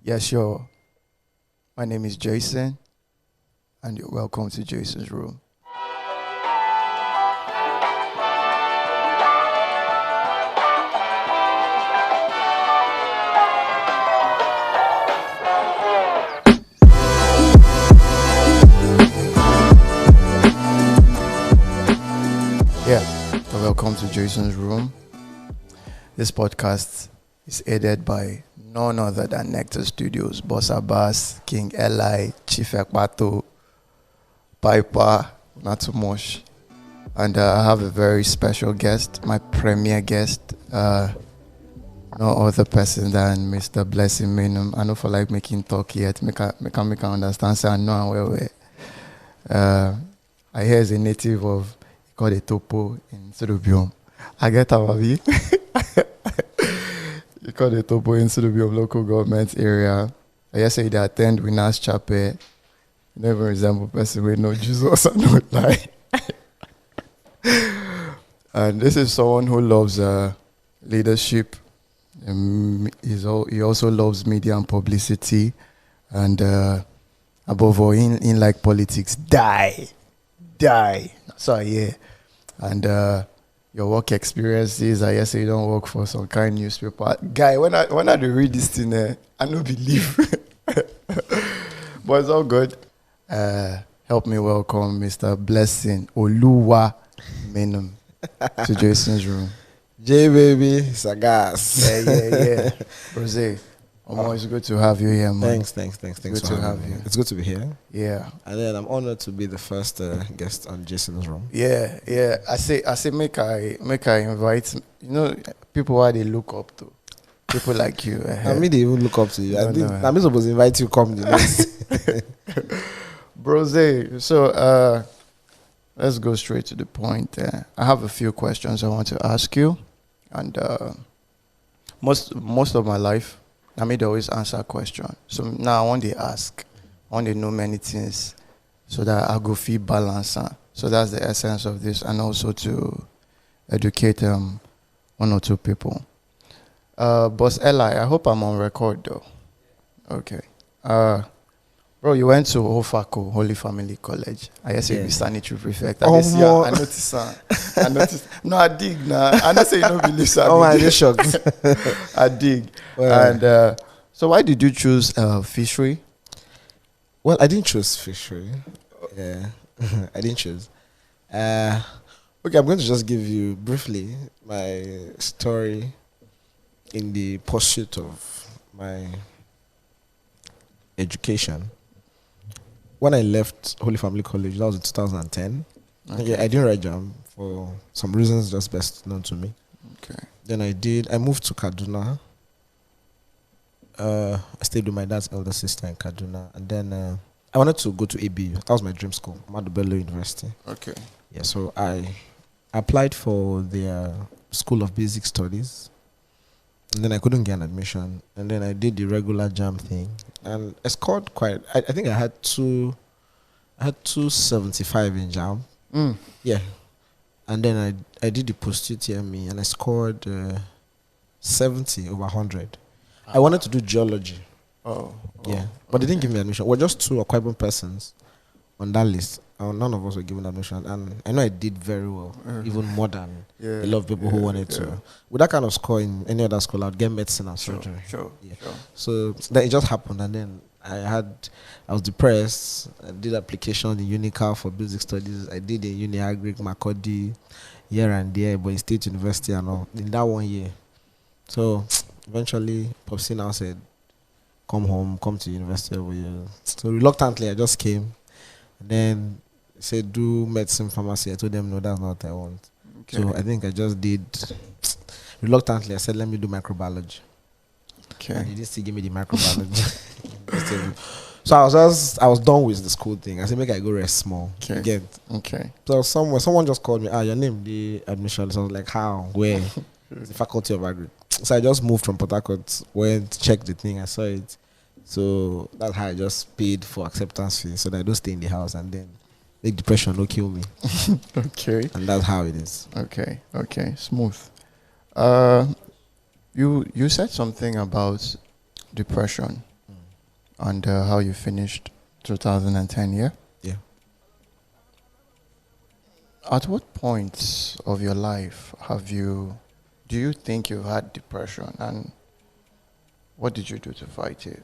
Yeah, sure. My name is Jason, and you're welcome to Jason's Room. Yeah, welcome to Jason's Room. This podcast is aided by none other than Nectar Studios, Boss Abbas, King Eli, Chief Ekpato, Piper, not too much. And I have a very special guest, my premier guest, no other person than Mr. Blessing Menum. I know for like making talk yet, make I understand, so I know where. I hear is a native of called a topo in Sudubium. I get how you call a topo in Sudubium local government area. I just say they attend Winners Chapel. You never resemble person with no Jesus and no lie. And this is someone who loves leadership. He also loves media and publicity. And above all, in like politics, die. So yeah. And your work experiences, I guess you don't work for some kind of newspaper. Guy, when I do read this thing, I don't believe. But it's all good. Help me welcome Mr. Blessing Oluwa Menum to Jason's Room. J baby, Sagas. Yeah. Rosé, it's good to have you here, man. Thanks. Good to have you. It's good to be here. Yeah. And then I'm honored to be the first guest on Jason's Room. Yeah. I say, make I invite, people who they look up to. People like you. I mean, they even look up to you. I'm supposed to invite you come the next. Brose, so let's go straight to the point. I have a few questions I want to ask you. And most of my life, they always answer a question. So now I want to ask. I want to know many things so that I go feel balance. So that's the essence of this, and also to educate one or two people. Boss Eli, I hope I'm on record though. Okay. Bro, you went to Ofako, Holy Family College. I guess you're sanitary prefect. I noticed. No, I dig now. I know say you don't believe so. I just shocked. I dig. Well, and so why did you choose fishery? Well, I didn't choose fishery. Yeah, I didn't choose. Okay, I'm going to just give you briefly my story in the pursuit of my education. When I left Holy Family College, that was in 2010. Okay, I didn't write JAMB for some reasons just best known to me. Okay. Then I moved to Kaduna. I stayed with my dad's elder sister in Kaduna. And then I wanted to go to ABU. That was my dream school, Ahmadu Bello University. Okay. Yeah, so I applied for their School of Basic Studies. And then I couldn't get an admission. And then I did the regular JAMB thing. And I scored quite, I think I had 275 in JAMB. Yeah. And then I did the post-UTME and I scored 70 over 100. I wanted to do geology. Yeah. But they didn't give me admission. We're just two Akwa Ibom persons on that list. None of us were given admission. And I know I did very well, even more than a lot of people who wanted to. With that kind of score in any other school, I'd get medicine and surgery. Sure. So then it just happened. And then I was depressed. I did application in Unical for basic studies. I did in Uni-Agric, Makodi, here and there, but in State University and all. In that 1 year. So eventually, Popsi now said, come home, come to university over here. So reluctantly, I just came. And then he said, do medicine, pharmacy. I told them, no, that's not what I want. Okay. So I think I just did, reluctantly, I said, let me do microbiology. Okay. And he didn't still give me the microbiology. So I was done with the school thing. I said, make I go rest small. Okay. Again. Okay. So someone just called me, your name, the admission. So I was like, how? Where? It's the Faculty of Agri. So I just moved from Port Harcourt, went, checked the thing, I saw it. So that's how I just paid for acceptance fee so that I don't stay in the house and then make depression don't kill me. Okay. And that's how it is. Okay. Smooth. You said something about depression. and how you finished 2010, yeah? Yeah. At what point of your life do you think you had depression, and what did you do to fight it?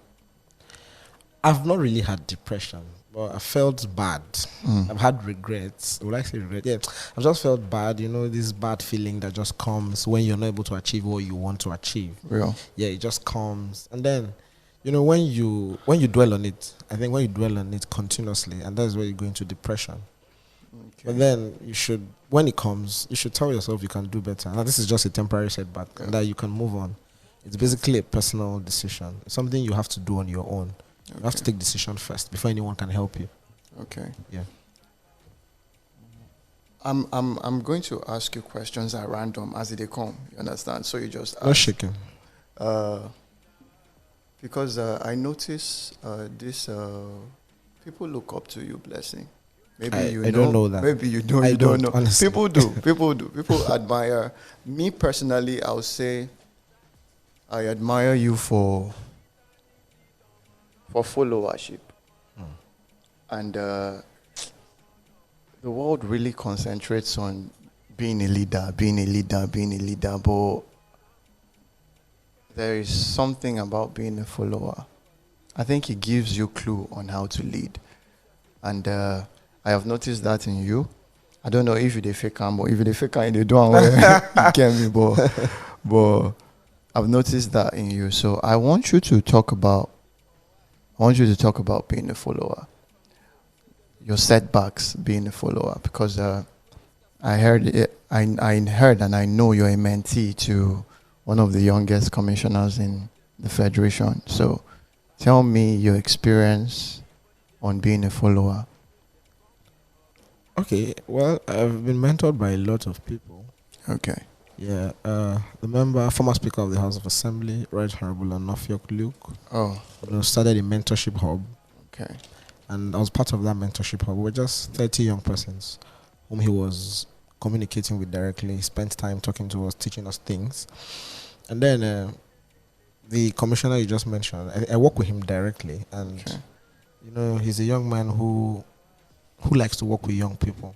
I've not really had depression, but I felt bad. Mm. I've had regrets. Would I say regret? Yeah. I've just felt bad, this bad feeling that just comes when you're not able to achieve what you want to achieve. Real. Yeah, it just comes. And then, when you dwell on it, I think when you dwell on it continuously, and that's where you go into depression. Okay. But then when it comes, you should tell yourself you can do better. Now, this is just a temporary setback, and that you can move on. It's basically a personal decision. It's something you have to do on your own. You have to take decision first before anyone can help you. Okay. Yeah. I'm going to ask you questions at random as they come. You understand? So you just No shaking. Because I notice this people look up to you, Blessing. Maybe I don't know that. Maybe you don't. I You don't know. honestly. People do. People do. People admire me personally. I'll say I admire you for followership, and the world really concentrates on being a leader, but there is something about being a follower. I think it gives you clue on how to lead, and I have noticed that in you. I don't know if you fake am, but if you fake am, they don't where you get me, but I've noticed that in you. So I want you to talk about being a follower, your setbacks being a follower, because I heard and I know you're a mentee to one of the youngest commissioners in the Federation. So tell me your experience on being a follower. Okay, well, I've been mentored by a lot of people. Okay. Yeah, the former Speaker of the House of Assembly, Right Honorable Anofiok Luke, Oh, started a mentorship hub, okay. and I was part of that mentorship hub. We were just 30 young persons whom he was communicating with directly, spent time talking to us, teaching us things. And then the commissioner you just mentioned, I work with him directly, and he's a young man who likes to work with young people.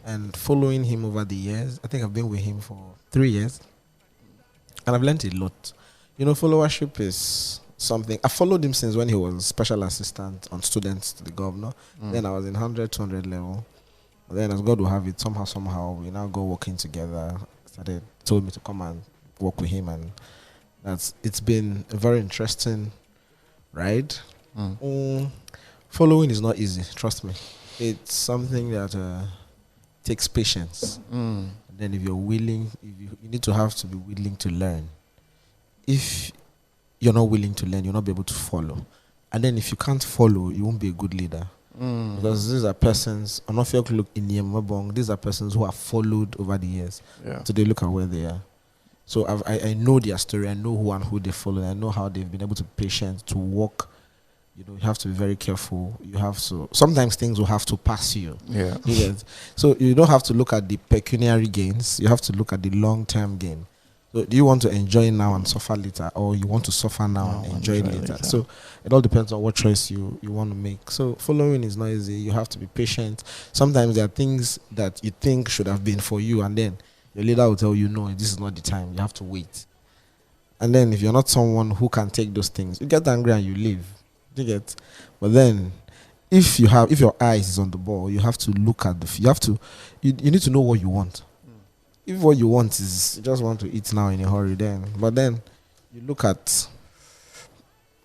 And following him over the years, I think I've been with him for 3 years, and I've learned a lot. Followership is something. I followed him since when he was special assistant on students to the governor. Then I was in 100, 200 level. And then as God will have it, somehow, we now go working together. Told me to come and work with him, and it's been a very interesting ride. Following is not easy, trust me. It's something that takes patience. And then if you're willing, you need to be willing to learn. If you're not willing to learn, you'll not be able to follow. And then if you can't follow, you won't be a good leader. Because these are persons, Anofiok look in Yemabong, these are persons who have followed over the years. Yeah. So they look at where they are. So I know their story, I know who and who they follow, I know how they've been able to be patient, to walk. You have to be very careful. Sometimes things will have to pass you. Yeah. So you don't have to look at the pecuniary gains. You have to look at the long-term gain. So do you want to enjoy now and suffer later, or you want to suffer now and enjoy later? So it all depends on what choice you want to make. So following is not easy. You have to be patient. Sometimes there are things that you think should have been for you, and then your leader will tell you, no, this is not the time. You have to wait. And then if you're not someone who can take those things, you get angry and you leave. You get, but then if your eyes is on the ball, you have to look at you need to know what you want. If what you want is you just want to eat now in a hurry, but then you look at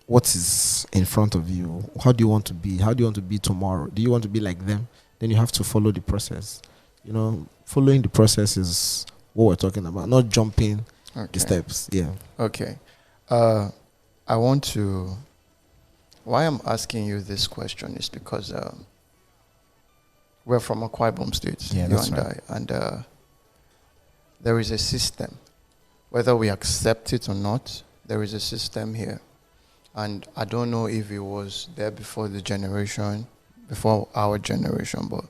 what is in front of you. How do you want to be? How do you want to be tomorrow? Do you want to be like them? Then you have to follow the process. Following the process is what we're talking about, not jumping the steps. Yeah. Okay. I want to. Why I'm asking you this question is because we're from Akwa Ibom State, Yeah, you that's and right. I, and there is a system. Whether we accept it or not, there is a system here. And I don't know if it was there before our generation, but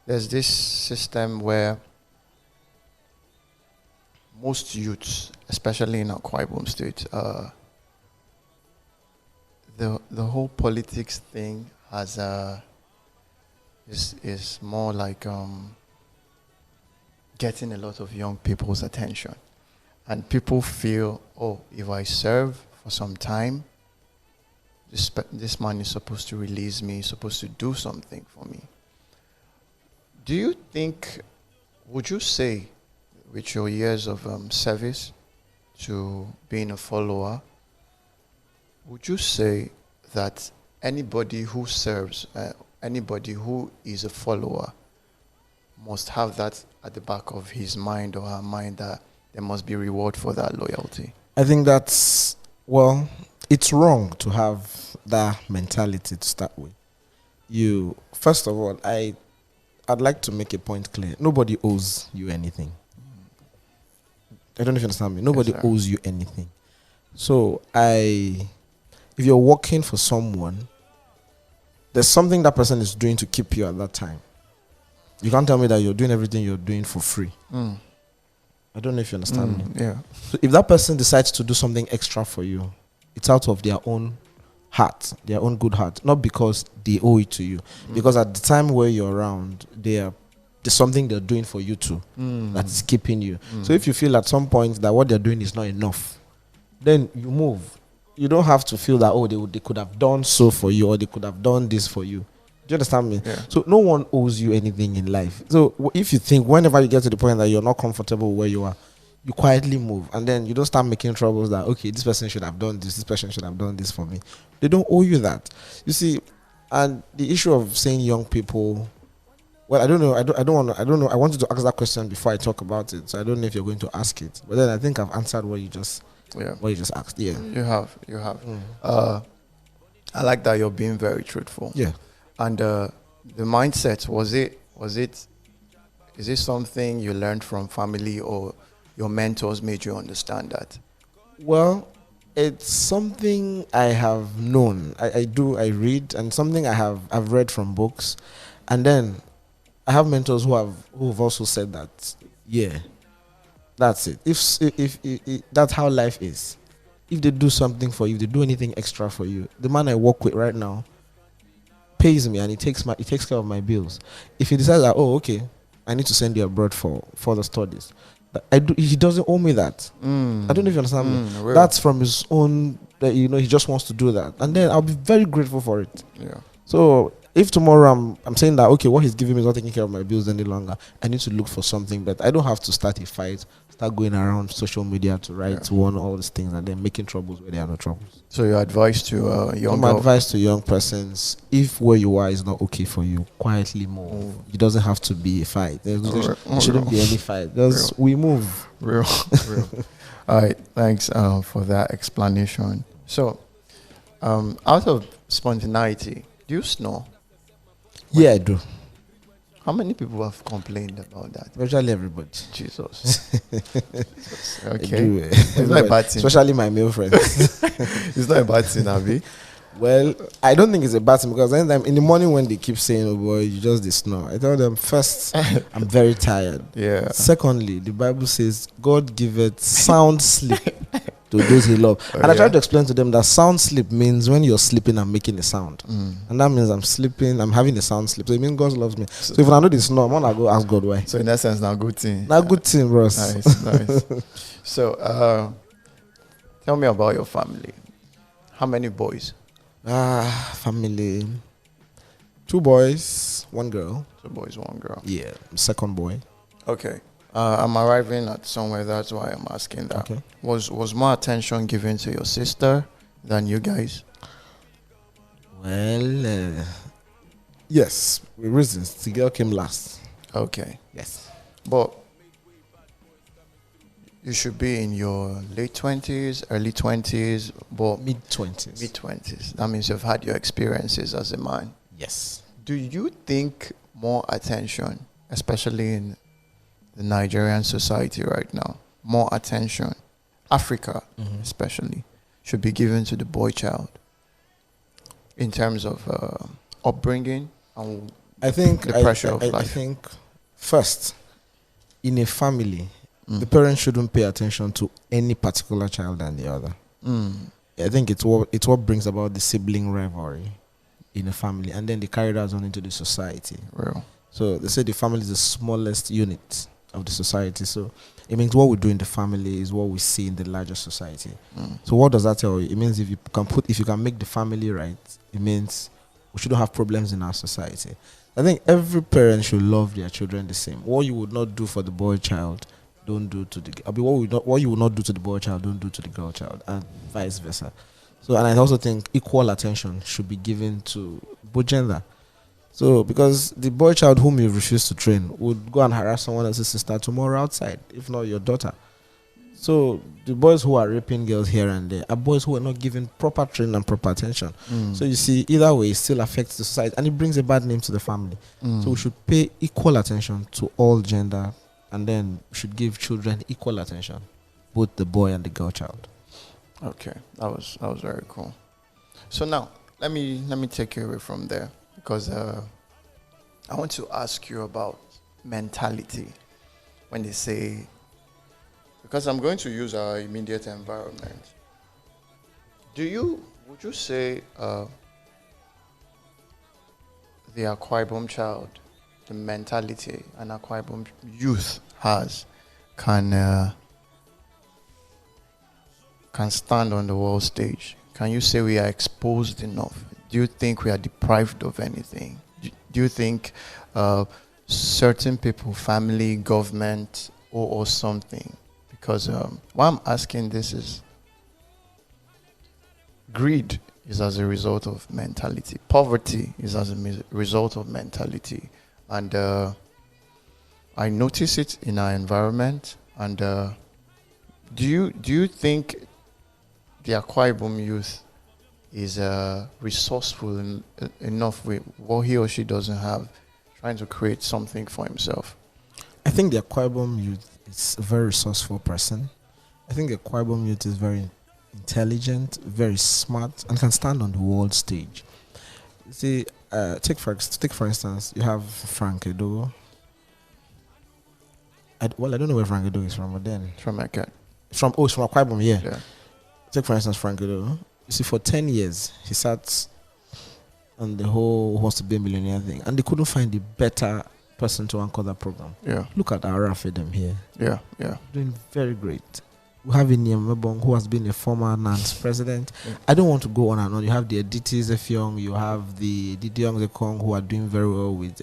there's this system where most youths, especially in Akwa Ibom State, the whole politics thing has is more like getting a lot of young people's attention, and people feel, oh, if I serve for some time, this man is supposed to release me, supposed to do something for me. Do you think, would you say, with your years of service to being a follower, would you say that anybody who serves, anybody who is a follower, must have that at the back of his mind or her mind, that there must be reward for that loyalty? I think that's, well, it's wrong to have that mentality to start with. You, first of all, I'd like to make a point clear. Nobody owes you anything. I don't know if you understand me. Nobody owes you anything. So if you're working for someone, there's something that person is doing to keep you at that time. You can't tell me that you're doing everything you're doing for free. I don't know if you understand me. Yeah. So if that person decides to do something extra for you, it's out of their own heart, their own good heart, not because they owe it to you. Because at the time where you're around, there's something they're doing for you too that is keeping you. So if you feel at some point that what they're doing is not enough, then you move. You don't have to feel that, oh, they could have done so for you, or they could have done this for you. Do you understand me? Yeah. So no one owes you anything in life. So if you think, whenever you get to the point that you're not comfortable where you are, you quietly move, and then you don't start making troubles that, okay, this person should have done this person should have done this for me. They don't owe you that. You see, and the issue of saying young people, well, I don't know. I don't know. I wanted to ask that question before I talk about it. So I don't know if you're going to ask it. But then I think I've answered what you just asked. Yeah. You have. I like that you're being very truthful. Yeah. And the mindset, is it something you learned from family, or your mentors made you understand that? Well, it's something I have known. I read, and something I've read from books. And then I have mentors who have also said that, yeah, that's it. If that's how life is. If they do something for you, if they do anything extra for you, the man I work with right now pays me, and he takes care of my bills. If he decides that, oh, okay, I need to send you abroad for further studies, he doesn't owe me that. I don't know if you understand me. Really? That's from his own, he just wants to do that, and then I'll be very grateful for it. Yeah. So if tomorrow I'm saying that, okay, what he's giving me is not taking care of my bills any longer, I need to look for something, but I don't have to start a fight, start going around social media to write all these things, and then making troubles where there are no troubles. So your advice to My advice to young persons: if where you are is not okay for you, quietly move. It doesn't have to be a fight. There shouldn't be any fight. We move. Real. All right. Thanks for that explanation. So, out of spontaneity, do you snore? Yeah, I do. How many people have complained about that? Virtually everybody. Jesus. Okay. I do, It's not a bad thing. Especially my male friends. It's not a bad thing, Abi. Well, I don't think it's a bad thing, because anytime in the morning when they keep saying, oh boy, you just snore, I tell them, first, I'm very tired. Yeah. Secondly, the Bible says God giveth sound sleep to those he loves. Oh, and I try to explain to them that sound sleep means when you're sleeping, I'm making a sound. And that means I'm sleeping, I'm having a sound sleep. So it means God loves me. So if I know this snore, I'm going to go ask God why. So in that sense, now good thing. Now good thing, bros. Nice. So, tell me about your family. How many boys? Family. 2 boys, 1 girl. 2 boys, 1 girl. Yeah, second boy. Okay. I'm arriving at somewhere. That's why I'm asking that. Okay. Was more attention given to your sister than you guys? Well, yes. With reasons. The girl came last. Okay. Yes. But you should be in your late 20s, early 20s, but Mid-20s. mid-20s. That means you've had your experiences as a man. Yes. Do you think more attention, especially in the Nigerian society right now, more attention, Africa especially, should be given to the boy child in terms of upbringing and I think the pressure of life? I think first, in a family, the parents shouldn't pay attention to any particular child than the other. I think it's what brings about the sibling rivalry in a family, and then they carry that on into the society. Real. So they say the family is the smallest unit of the society. So it means what we do in the family is what we see in the larger society. So what does that tell you? It means if you can make the family right, it means we shouldn't have problems in our society. I think every parent should love their children the same. What you would not do for the boy child, don't do to the. What you would not do to the boy child, don't do to the girl child, and vice versa. So, and I also think equal attention should be given to both gender. So, because the boy child whom you refuse to train would go and harass someone else's sister tomorrow outside, if not your daughter. So, the boys who are raping girls here and there are boys who are not given proper training and proper attention. So, you see, either way, it still affects the society, and it brings a bad name to the family. So, we should pay equal attention to all gender, and then we should give children equal attention, both the boy and the girl child. Okay, that was very cool. So now let me take you away from there, because I want to ask you about mentality. When they say, because I'm going to use our immediate environment, would you say the Akwa Ibom child, the mentality an Akwa Ibom youth has, can stand on the world stage? Can you say we are exposed enough? Do you think we are deprived of anything? Do you think certain people, family, government, or something? Because why I'm asking this is greed is as a result of mentality. Poverty is as a result of mentality. And I notice it in our environment. And do you think the Akwa Ibom youth is resourceful enough with what he or she doesn't have, trying to create something for himself? I think the Akwa Ibom youth is a very resourceful person. I think the Akwa Ibom youth is very intelligent, very smart, and can stand on the world stage. See, take for instance, you have Frank Edo. I don't know where Frank Edo is from, but then From Eket. it's from Akwa Ibom, Yeah. Take for instance Frank Edo. You see, for 10 years he sat on the whole Who Wants to Be a Millionaire thing, and they couldn't find a better person to anchor that program. Yeah. Look at our Fedem here. Yeah. Doing very great. We have Inyam Mebong, who has been a former NANS president. I don't want to go on and on. You have the Editis Efyong, you have the Didiong Zekong, who are doing very well with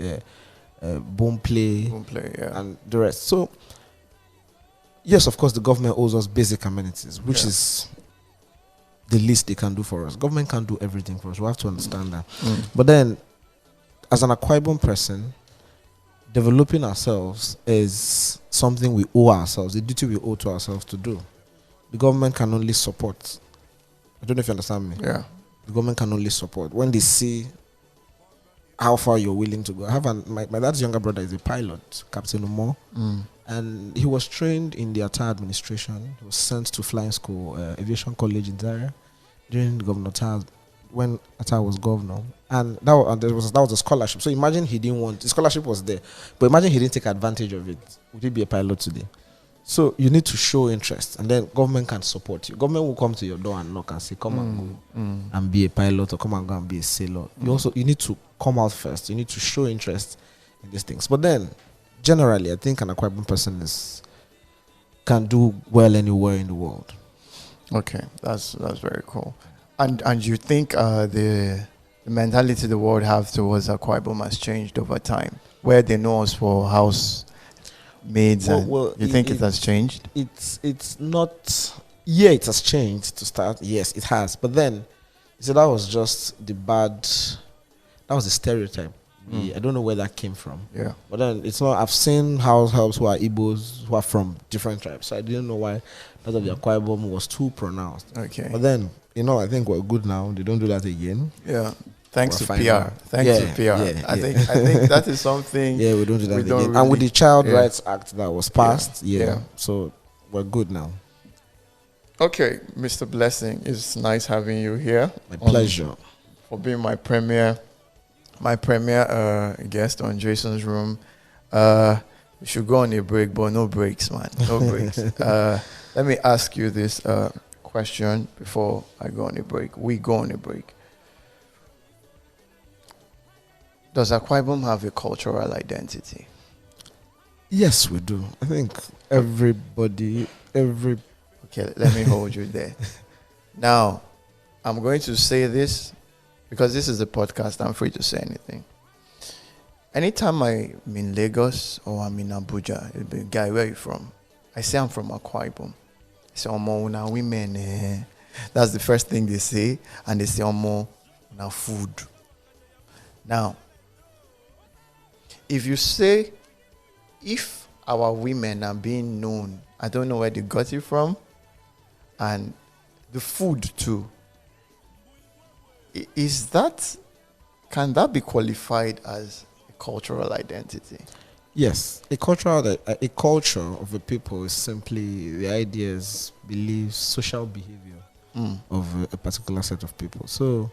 Boom Play, Yeah. and the rest. So, yes, of course, the government owes us basic amenities, which is the least they can do for us. Government can't do everything for us. We have to understand that. But then, as an Akwa Ibom person, developing ourselves is something we owe ourselves, a duty we owe to ourselves to do. The government can only support. I don't know if you understand me. Yeah. The government can only support when they see how far you're willing to go. I have my dad's younger brother is a pilot, Captain Umo, and he was trained in the Atta administration. He was sent to flying school, aviation college in Zaire, during Governor Atta, when Atta was governor, and that was a scholarship. So imagine he didn't want the scholarship was there, but imagine he didn't take advantage of it. Would he be a pilot today? So you need to show interest, and then government can support you. Government will come to your door and knock and say, "Come and go and be a pilot, or come and go and be a sailor." You need to come out first. You need to show interest in these things. But then, generally, I think an Akwa Ibom person can do well anywhere in the world. Okay, that's very cool. And you think the mentality the world have towards Akwa Ibom has changed over time, where they know us for house maids, you think it has changed? It's not. Yeah, it has changed to start. Yes, it has. But then, you see, that was just the bad. That was a stereotype. I don't know where that came from. Yeah. But then it's not. I've seen house helps who are Igbos who are from different tribes, so I didn't know why that of the Akwa Ibom was too pronounced. Okay. But then, I think we're good now. They don't do that again. Yeah. Thanks to fine PR. now. Thanks to PR. I think that is something. Yeah, we don't do that again. Really, and with the Child Rights Act that was passed, so we're good now. Okay, Mr. Blessing, it's nice having you here. My pleasure. For being my premier guest on Jason's Room. We should go on a break, but no breaks, man. No breaks. Let me ask you this question before I go on a break. We go on a break. Does Akwa Ibom have a cultural identity? Yes, we do. I think everybody. Okay, let me hold you there. Now, I'm going to say this because this is a podcast. I'm free to say anything. Anytime I'm in Lagos or I'm in Abuja, it'll be, guy, where are you from? I say I'm from Akwa Ibom. I say, Omo, una women. That's the first thing they say. And they say, Omo, una food. Now, if you say, if our women are being known, I don't know where they got it from, and the food too, can that be qualified as a cultural identity? Yes, a culture of a people is simply the ideas, beliefs, social behavior of a particular set of people. So,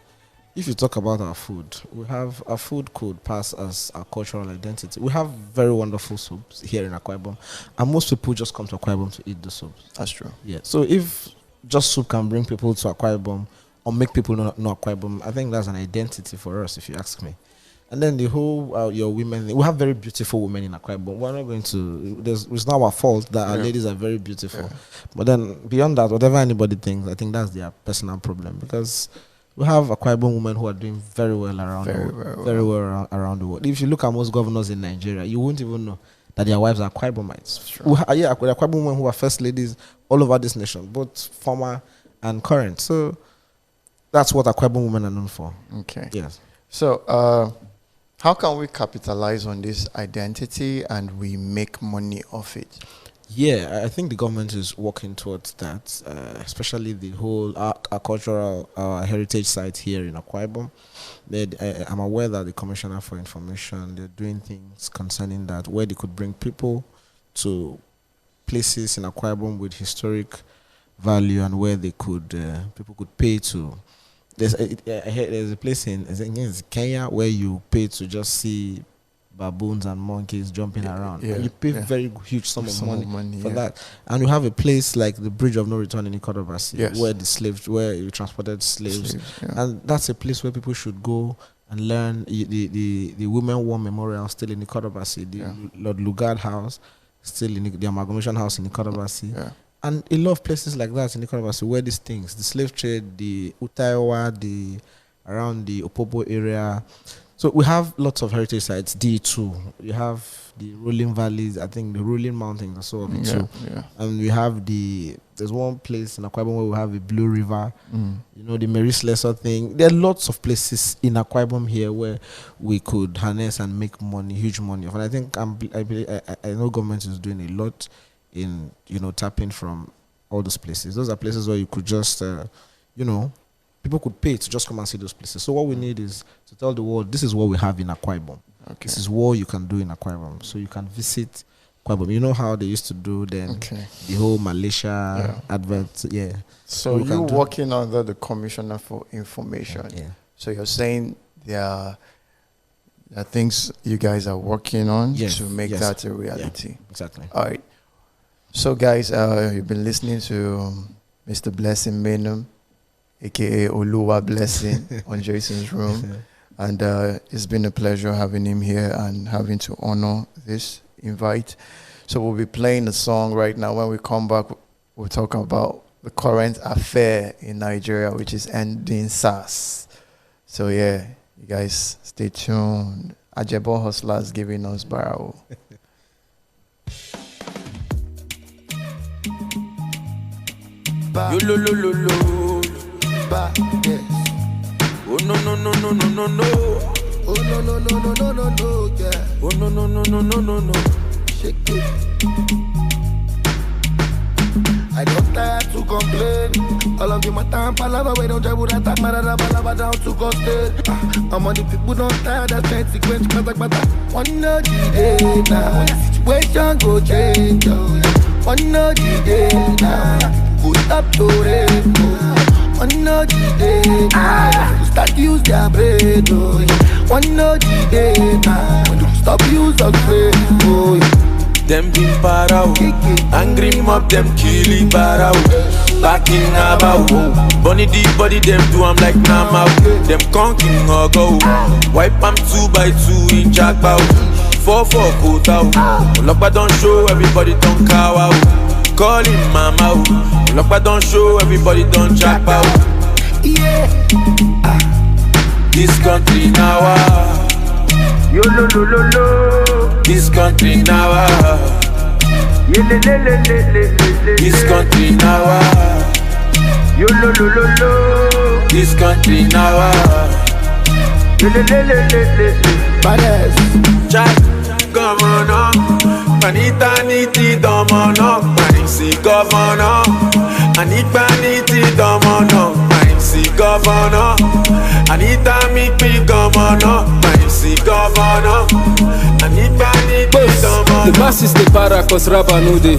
if you talk about our food, our food could pass as our cultural identity. We have very wonderful soups here in Akwa Ibom, and most people just come to Akwa Ibom to eat the soups. That's true. Yeah. So if just soup can bring people to Akwa Ibom or make people know Akwa Ibom, I think that's an identity for us, if you ask me. And then the whole your women, we have very beautiful women in Akwa Ibom. We're not going to. It's not our fault that our ladies are very beautiful, but then beyond that, whatever anybody thinks, I think that's their personal problem, because we have Akwa Ibom women who are doing very well around around the world. If you look at most governors in Nigeria, you won't even know that their wives are Akwa Ibomites. Sure. Akwa Ibom women who are first ladies all over this nation, both former and current. So that's what Akwa Ibom women are known for. Okay. Yes. So how can we capitalize on this identity and we make money off it? Yeah, I think the government is working towards that, especially the whole our cultural heritage site here in Akwa Ibom. I'm aware that the Commissioner for Information, they're doing things concerning that, where they could bring people to places in Akwa Ibom with historic value, and where they could people could pay to. There's a place in Kenya where you pay to just see baboons and monkeys jumping around. And you pay very huge sum of money for that. And you have a place like the Bridge of No Return in Ikodobasi, where you transported slaves. And that's a place where people should go and learn. The Women War Memorial still in Ikodobasi, the Lord Lugard House still in the Amalgamation House in Ikodobasi. And a lot of places like that in Ikodobasi where these things, the slave trade, the Utaiwa, around the Opobo area. So we have lots of heritage sites. D2, you have the rolling valleys. I think the rolling mountains are so of it too. And we have there's one place in Akwa Ibom where we have a Blue River. You know, the Mary Slessor thing. There are lots of places in Akwa Ibom here where we could harness and make money, huge money. And I think I know government is doing a lot in tapping from all those places. Those are places where you could just people could pay to just come and see those places. So what we need is to tell the world, this is what we have in Akwa Ibom. This is what you can do in Akwa Ibom. So you can visit Akwa Ibom. You know how they used to do then the whole Malaysia advert. So you're working under the Commissioner for Information. So you're saying there are things you guys are working on to make that a reality. Exactly. All right. So guys, you've been listening to Mr. Blessing Benham, aka Oluwa Blessing, on Jason's Room. And it's been a pleasure having him here and having to honor this invite. So we'll be playing a song right now. When we come back, we'll talk about the current affair in Nigeria, which is EndSARS. So yeah, you guys stay tuned. Ajebo Hustlers giving us barrel. Yo lo lo lo lo. Yes. Oh no no no no no no no. Oh no no no no no no no. Yeah. Oh no no no no no no no. Shake it. I don't tire to complain. All of them are time palava. We don't try with that matter. Palava down to go state. I'm on the people don't tire. That's consequence. But one no day now. Situation go change. One no day now. Put up to it. One no day now. Start use their brain. One no day now. Stop use of brain. Them been para, angry mob them killing para. back in about. Bunny the body, them do I'm like Nama. Them conking or go. Wipe am 2 by 2 in jackpot. 4-4 coat out. Lokpa don't show, everybody don't cow out. Call him mama. Lokpa don't show, everybody don't jackpot. Yeah. This country now. Yo lo lo lo lo. This country now. Ye le le le le le le. This country now. Yo lo lo lo lo. This country now. Ye le le le le le. Badass. Jack, governor. Panita niti domono. Panisi governor. Anita niti domono. Panisi governor. Anita mikpi governor. Panisi governor. Anita niti domono. The masses they para cause rubber no dey.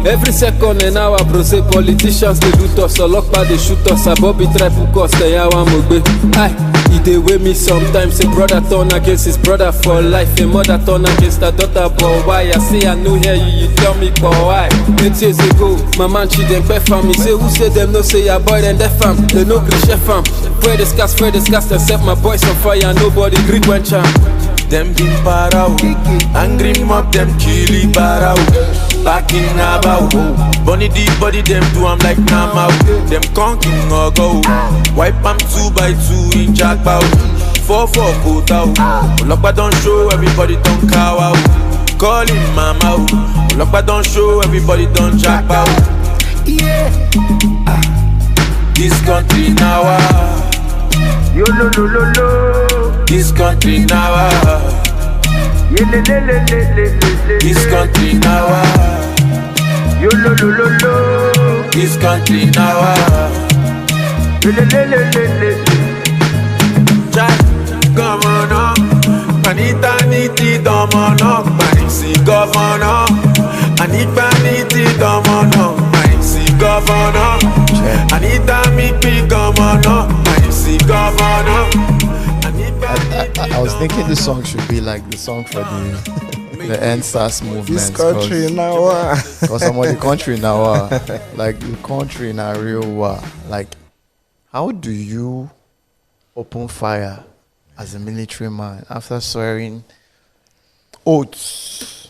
Every second and hour bro say politicians they loot us. Olokpa they shoot us. Abobi try put us the yawa mogbe. Aye, he dey weigh me sometimes. A brother turn against his brother for life. A mother turn against her daughter. But why? I say I know hear you, you tell me but why? 8 years ago, my man she dem pay fam. He say who say them no say your boy then deaf fam. They no gree chef fam. Pray the scars, and set my boys on fire. Nobody gree when charm. Them been parao, angry mob them killy parao. Back in about, bunny the body them do I'm like Nama. Them conking or go, wipe am 2 by 2 in jackpot. 4-4 coat out, Lokpa don't show, everybody don't cow out. Call him mama, Lokpa don't show, everybody don't jackpot. Yeah. This country now. Yo lo lo lo lo. This country now. Ye le le le le le le. This country now. Yo lo lo lo lo. This country now. Ye le le le le le. Jack, governor. Panita niti domono. Panisi governor. Anita niti domono. Panisi governor. Anita mikpi governor. Panisi governor. I was thinking this song should be like the song for the EndSARS movement. This country now. Because I'm on the country now. Like the country in a real war. Like, how do you open fire as a military man after swearing oaths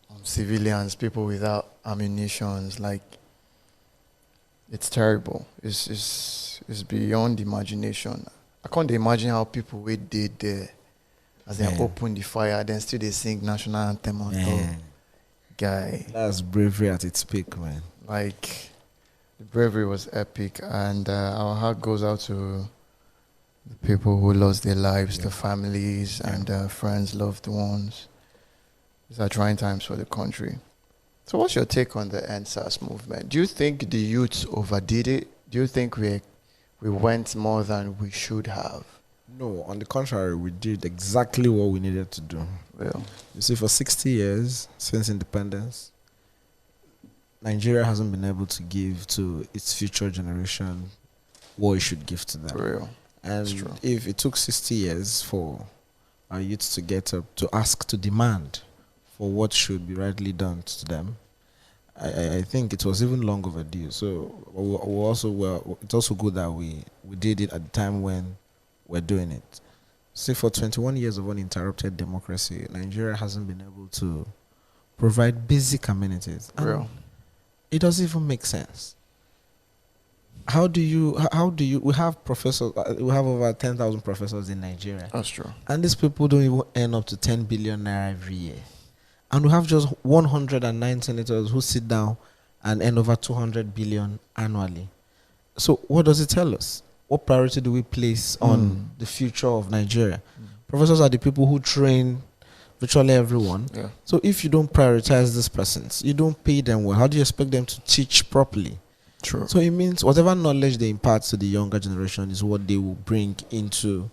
on civilians, people without ammunitions? Like, it's terrible. It's beyond imagination. I can't imagine how people did there as they open the fire, then still they sing national anthem on top. Guy. That's bravery at its peak, man. Like, the bravery was epic, and our heart goes out to the people who lost their lives, the families and friends, loved ones. These are trying times for the country. So what's your take on the EndSARS movement? Do you think the youths overdid it? Do you think we went more than we should have? No, on the contrary, we did exactly what we needed to do. Well, you see, for 60 years since independence, Nigeria hasn't been able to give to its future generation what it should give to them. Real. And if it took 60 years for our youth to get up, to ask, to demand for what should be rightly done to them, I think it was even long overdue. So it's also good that we did it at the time when we're doing it. See, for 21 years of uninterrupted democracy, Nigeria hasn't been able to provide basic amenities. Real. It doesn't even make sense. How do you, we have professors, we have over 10,000 professors in Nigeria. That's true. And these people don't even earn up to 10 billion naira every year. And we have just 109 senators who sit down and earn over 200 billion annually. So what does it tell us? What priority do we place on the future of Nigeria? Professors are the people who train virtually everyone. Yeah. So if you don't prioritize these persons, you don't pay them well, how do you expect them to teach properly? True. So it means whatever knowledge they impart to the younger generation is what they will bring into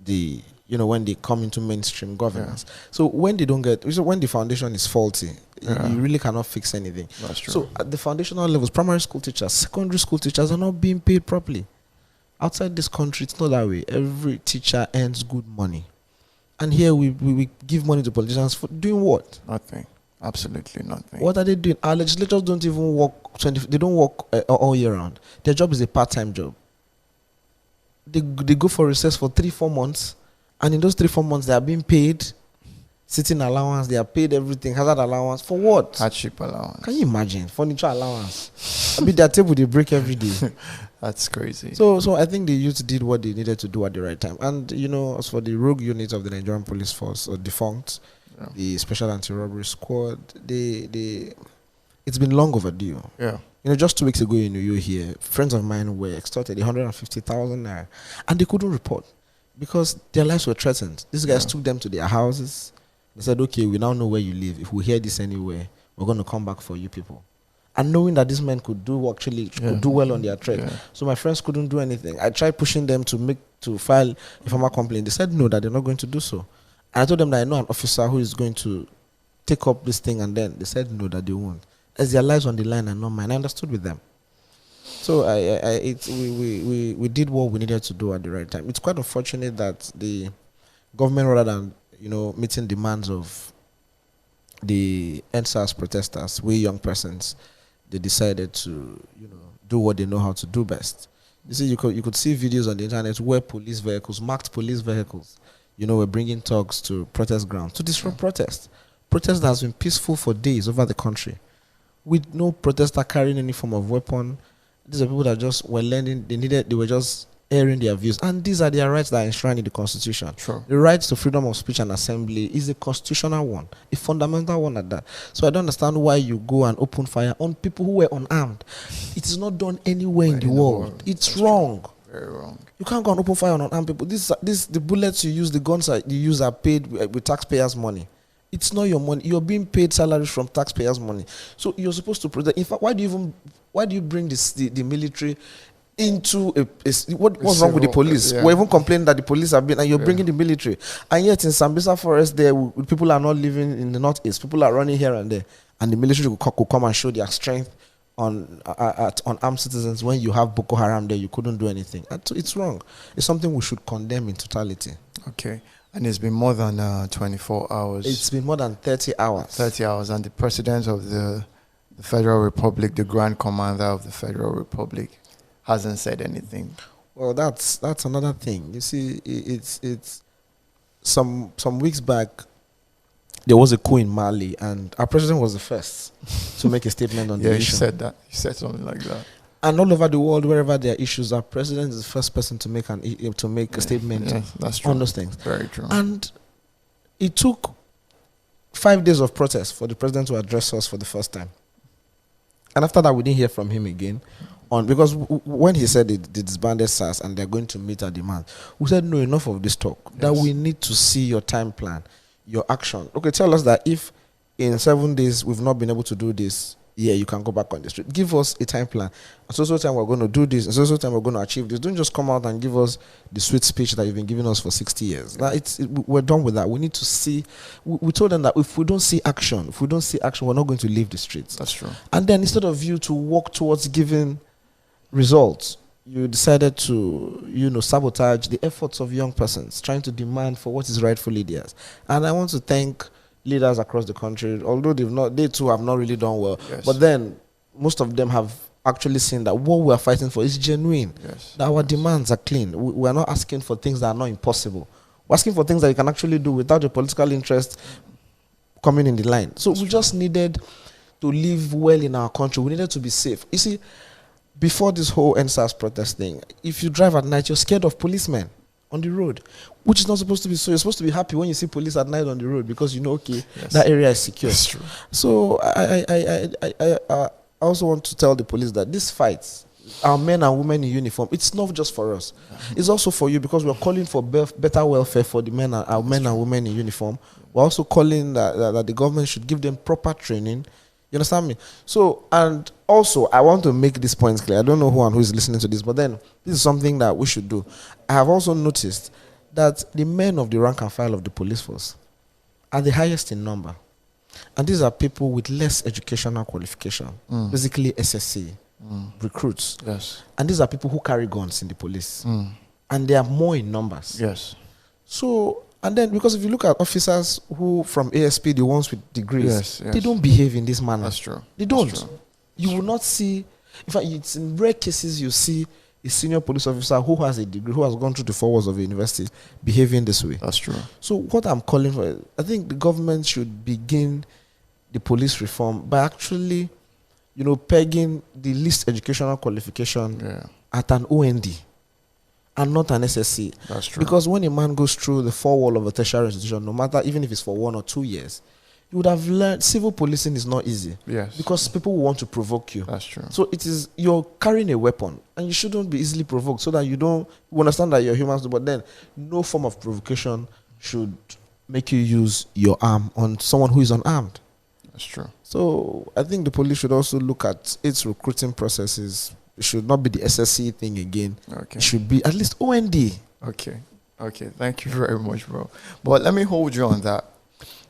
the, when they come into mainstream governance. Yeah. So when they don't when the foundation is faulty, you really cannot fix anything. That's true. So at the foundational levels, primary school teachers, secondary school teachers are not being paid properly. Outside this country, it's not that way. Every teacher earns good money. And here we give money to politicians for doing what? Nothing. Absolutely nothing. What are they doing? Our legislators don't even work they don't work all year round. Their job is a part-time job. They go for recess for 3-4 months, and in those 3-4 months they are being paid sitting allowance, they are paid everything, hazard allowance. For what? Hardship allowance. Can you imagine? Furniture allowance. I mean, their table they break every day. That's crazy. So I think the youth did what they needed to do at the right time. And as for the rogue unit of the Nigerian Police Force, or defunct, the Special Anti-Robbery Squad, it's been long overdue. Yeah. Just 2 weeks ago, you here, friends of mine were extorted 150,000 naira, and they couldn't report because their lives were threatened. These guys took them to their houses. They said, okay, we now know where you live. If we hear this anywhere, we're going to come back for you people. And knowing that these men could do well on their trade. Yeah. So my friends couldn't do anything. I tried pushing them to file a formal complaint. They said no, that they're not going to do so. And I told them that I know an officer who is going to take up this thing, and then they said no, that they won't. As their lives on the line and not mine, I understood with them. So we did what we needed to do at the right time. It's quite unfortunate that the government, rather than meeting demands of the EndSARS protesters, we young persons, they decided to do what they know how to do best. You see, you could see videos on the internet where marked police vehicles, were bringing thugs to protest grounds to disrupt protest. Protest that has been peaceful for days over the country, with no protester carrying any form of weapon. These are people that just were learning. They were just airing their views, and these are their rights that are enshrined in the Constitution. Sure. The right to freedom of speech and assembly is a constitutional one, a fundamental one at that. So I don't understand why you go and open fire on people who were unarmed. It is not done anywhere in the world. It's wrong. True. Very wrong. You can't go and open fire on unarmed people. The bullets you use, the guns you use are paid with taxpayers' money. It's not your money. You're being paid salaries from taxpayers' money. So you're supposed to protect. In fact, why do you bring the military into what's wrong with the police? Yeah. We're even complaining that the police have been, and you're bringing the military. And yet in Sambisa Forest there, people are not living in the northeast. People are running here and there. And the military could come and show their strength on armed citizens. When you have Boko Haram there, you couldn't do anything. And so it's wrong. It's something we should condemn in totality. Okay. And it's been more than 24 hours. It's been more than 30 hours. 30 hours. And the president of the Federal Republic, the Grand Commander of the Federal Republic, hasn't said anything. Well, that's another thing. You see, it's some weeks back, there was a coup in Mali, and our president was the first to make a statement on the issue. Yeah, he said that. He said something like that. And all over the world, wherever there are issues, our president is the first person to make a statement that's true. on those things. Very true. And it took 5 days of protest for the president to address us for the first time. And after that, we didn't hear from him again. Because when he said they disbanded SARS and they're going to meet our demand, we said, no, enough of this talk. Yes. That we need to see your time plan, your action. Okay, tell us that if in 7 days we've not been able to do this, you can go back on the street. Give us a time plan. At so time we're going to do this. At so time we're going to achieve this. Don't just come out and give us the sweet speech that you've been giving us for 60 years. Now we're done with that. We need to see. We told them that if we don't see action, we're not going to leave the streets. That's true. And then instead of you to work towards giving results, you decided to, sabotage the efforts of young persons trying to demand for what is rightfully theirs. And I want to thank leaders across the country, although they too have not really done well. Yes. But then most of them have actually seen that what we are fighting for is genuine. Yes. That our demands are clean. We are not asking for things that are not impossible. We're asking for things that you can actually do without your political interest coming in the line. So we just needed to live well in our country. We needed to be safe. You see, before this whole EndSARS protest thing, if you drive at night, you're scared of policemen on the road, which is not supposed to be so. You're supposed to be happy when you see police at night on the road because that area is secure. That's true. So I also want to tell the police that these fights, our men and women in uniform, it's not just for us. It's also for you, because we're calling for better welfare for the our men and women in uniform. We're also calling that the government should give them proper training. You understand me? So, and also, I want to make these points clear. I don't know who is listening to this, but then this is something that we should do. I have also noticed that the men of the rank and file of the police force are the highest in number. And these are people with less educational qualification, basically SSC, recruits. Yes. And these are people who carry guns in the police. And they are more in numbers. Yes. So, And then, because if you look at officers who from ASP, the ones with degrees, Yes. they don't behave in this manner. That's true. They don't. That's true. You will not see. In fact, it's in rare cases you see a senior police officer who has a degree, who has gone through the 4 walls of a university, behaving this way. That's true. So what I'm calling for, I think the government should begin the police reform by actually, pegging the least educational qualification at an OND and not an SSC. That's true. Because when a man goes through the 4 wall of a tertiary institution, no matter, even if it's for 1 or 2 years, you would have learned civil policing is not easy. Yes. Because people will want to provoke you. That's true. So you're carrying a weapon and you shouldn't be easily provoked, so that you understand that you're humans, but then no form of provocation should make you use your arm on someone who is unarmed. That's true. So I think the police should also look at its recruiting processes. It should not be the SSC thing again. Okay. It should be at least OND. Okay. Thank you very much, bro. But let me hold you on that.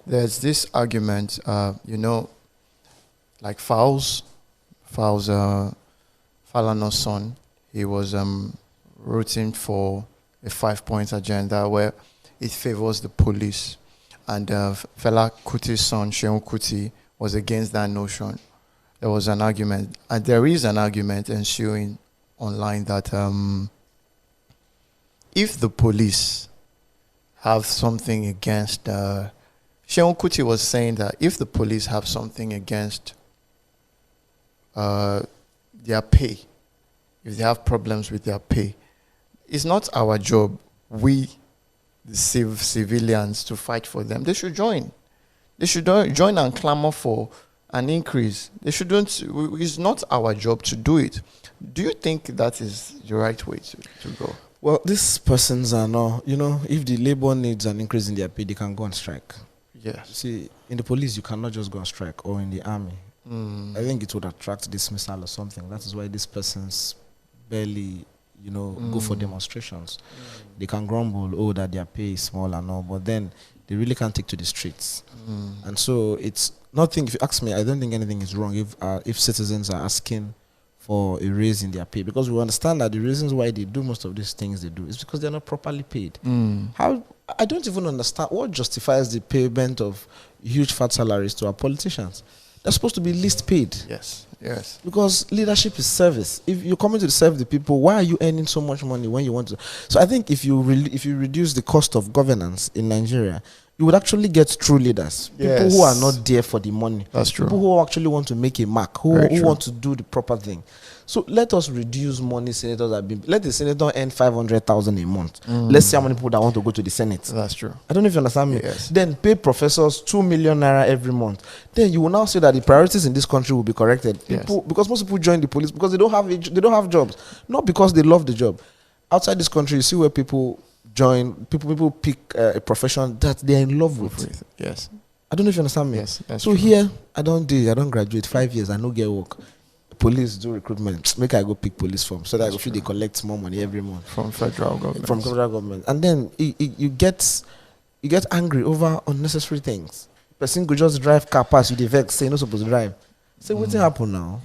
There's this argument, like Falano's son, he was rooting for a 5-point agenda where it favors the police. And Fela Kuti's son, Seun Kuti, was against that notion. There was an argument, and there is an argument ensuing online that if the police have something against... Seun Kuti was saying that if the police have something against their pay, if they have problems with their pay, it's not our job, we, the civilians, to fight for them. They should join. They should join and clamor for an increase. They shouldn't. It's not our job to do it. Do you think that is the right way to go? Well, these persons are not, if the labor needs an increase in their pay, they can go on strike. Yes. See, in the police, you cannot just go on strike, or in the army. I think it would attract dismissal or something. That is why these persons barely, go for demonstrations. They can grumble, that their pay is small and all, but then they really can't take to the streets. And so it's nothing. If you ask me, I don't think anything is wrong if citizens are asking for a raise in their pay, because we understand that the reasons why they do most of these things they do is because they're not properly paid. I don't even understand what justifies the payment of huge fat salaries to our politicians. They're supposed to be least paid. Yes. Because leadership is service. If you're coming to serve the people, why are you earning so much money when you want to? So I think if you reduce the cost of governance in Nigeria, you would actually get true leaders. People who are not there for the money. That's true. People who actually want to make a mark, who want to do the proper thing. So let us reduce money senators have been. Let the senator earn 500,000 a month. Let's see how many people that want to go to the Senate. That's true. I don't know if you understand me. Yes. Then pay professors 2 million naira every month. Then you will now see that the priorities in this country will be corrected. Because most people join the police because they don't have jobs, not because they love the job. Outside this country, you see where people join. People pick a profession that they're in love with. Yes. I don't know if you understand me. Yes. That's so true. Here, I don't graduate 5 years. I no get work. Police do recruitment. Make I go pick police form so that I feel they collect more money every month from federal government. And then you get angry over unnecessary things. Person could just drive car past you, they vex, say not supposed to drive. Say what's happen now?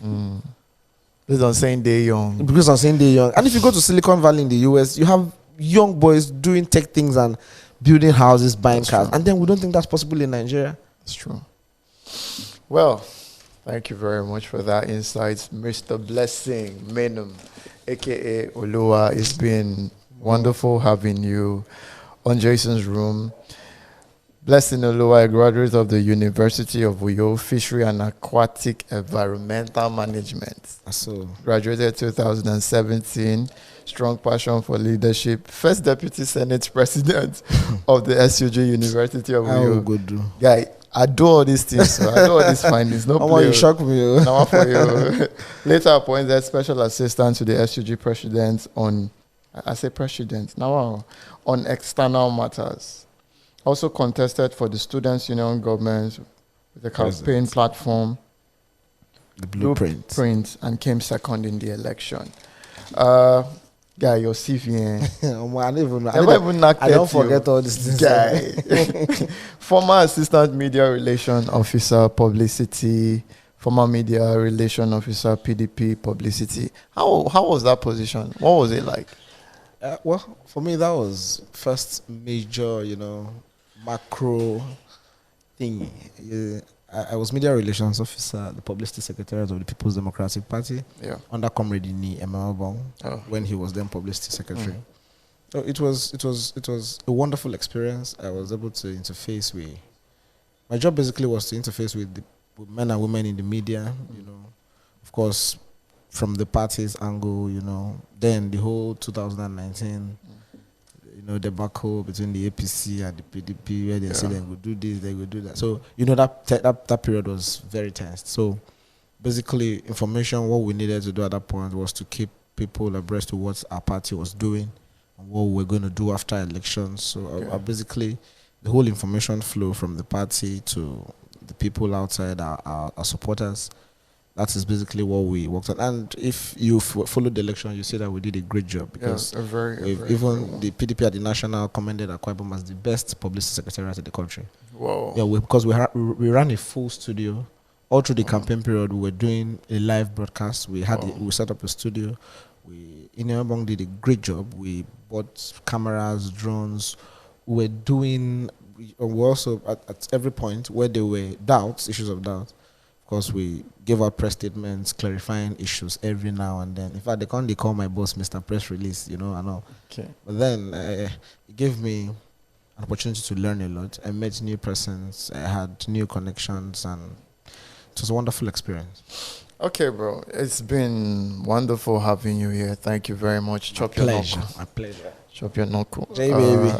Because I'm saying they're young. And if you go to Silicon Valley in the US, you have young boys doing tech things and building houses, buying cars. True. And then we don't think that's possible in Nigeria. That's true. Well, thank you very much for that insight, Mr. Blessing Menum, aka Oluwa. It's been wonderful having you on Jason's Room. Blessing Oluwa, a graduate of the University of Uyo, Fishery and Aquatic Environmental Management. So graduated 2017. Strong passion for leadership. First Deputy Senate President of the SUG University of Uyo. Guy, I do all these things, so I do all these findings. No play. You shock me. No for you. Later appointed special assistant to the SUG president on external matters. Also contested for the Students' Union government with the campaign platform, the blueprint, and came second in the election. Guy, your CV. I don't forget all these things. Guy. Former assistant media relation officer, publicity. Former media relation officer, PDP, publicity. How was that position? What was it like? Well, for me, that was first major, macro thing. Yeah, I was media relations officer, the publicity secretary of the People's Democratic Party, under Comrade Emma when he was then publicity secretary. So it was a wonderful experience. I was able to interface with. My job basically was to interface with with men and women in the media. Of course, from the party's angle. Then the whole 2019. Debacle between the APC and the PDP, where they say they will do this, they will do that. So that period was very tense. So basically, information, what we needed to do at that point was to keep people abreast of what our party was doing and what we were going to do after elections. So basically, the whole information flow from the party to the people outside, our supporters. That is basically what we worked on. And if you followed the election, you see that we did a great job, because even the PDP at the national commended Akwa Ibom as the best publicity secretariat in the country. Wow. Yeah, because we ran a full studio. All through the campaign period, we were doing a live broadcast. We set up a studio. Ineobong did a great job. We bought cameras, drones. We also, at every point where there were issues of doubt, of course, we gave out press statements clarifying issues every now and then. In fact, they call my boss Mr. Press Release, and all. Okay. But then it gave me an opportunity to learn a lot. I met new persons. I had new connections, and it was a wonderful experience. Okay, bro. It's been wonderful having you here. Thank you very much. My pleasure. Chop your knuckle. J baby.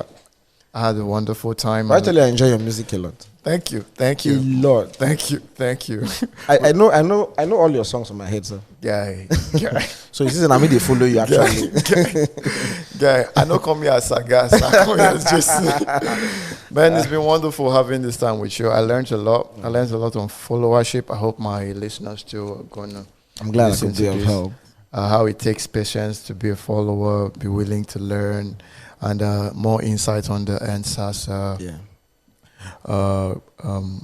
I had a wonderful time. Actually, I enjoy your music a lot. Thank you. A lot. Thank you. I know all your songs on my head, sir. Guy. So you see, I mean, they follow you actually. Guy, I know come here as Sagas. I come here as Jesta. Man, it's been wonderful having this time with you. I learned a lot. I learned a lot on followership. I hope my listeners too are gonna. I'm glad I could be of help. How it takes patience to be a follower, be willing to learn, and more insight on the EndSARS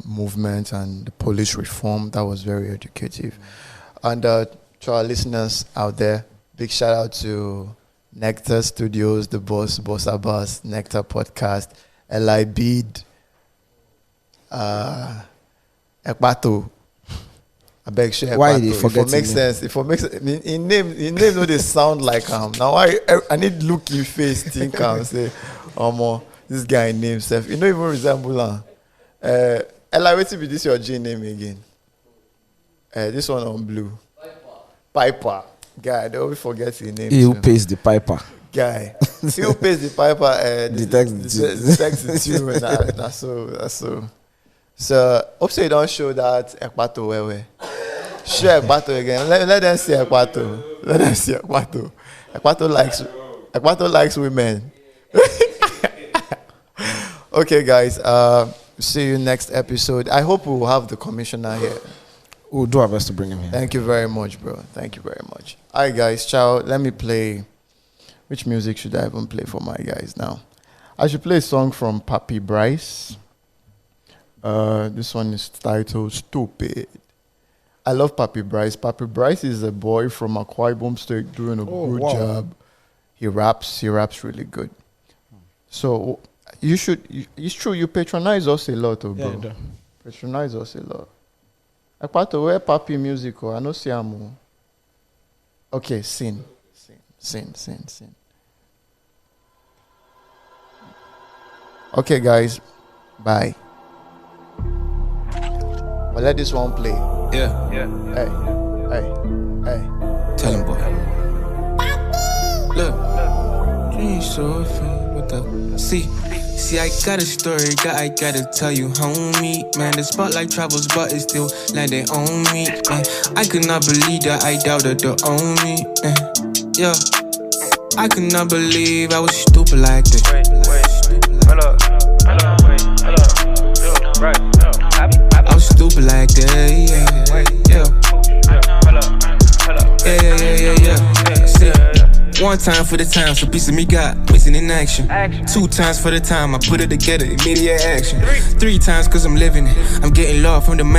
movement and the police reform. That was very educative. And to our listeners out there, big shout out to Nectar Studios, the boss Abbas, Nectar Podcast, LIBID, Ekpato. I beg share. Why did you forget? If it makes sense, in name no they sound like now I need look in face, think say, this guy name himself. You don't even resemble Ella, wait till be this your G name again. This one on blue. Piper. Guy, they always forget his name. He who pays the piper. Guy. He who pays the piper detects the tune. That's so. So hope you don't show that Ekpato where. Show Ekpato again. Let them see Ekpato. Let them see Ekpato. Ekpato likes women. Okay, guys. See you next episode. I hope we will have the commissioner here. We'll do our best to bring him here. Thank you very much, bro. Thank you very much. All right, guys. Ciao. Let me play. Which music should I even play for my guys now? I should play a song from Papi Bryce. This one is titled Stupid. I love Papi Bryce. Papi Bryce is a boy from Akwa Ibom State doing a good job. He raps really good. So it's true, you patronize us a lot, bro. Yeah, patronize us a lot. Akwato, where Papi music, I know Siamu. Okay, sin. Okay, guys, bye. But let this one play. Yeah. Hey. Tell him, boy. Look. Dream so fun. What the? See, I got a story that I gotta tell you, homie. Man, the spotlight travels, but it still landed on me. I could not believe that I doubted the only. Yeah. I could not believe I was stupid like this. Wait. Hello. Right. I was stupid like that, yeah. See, one time for the time, so piece of me got missing in action. 2 times for the time, I put it together, immediate action. 3 times cause I'm living it, I'm getting love from the man.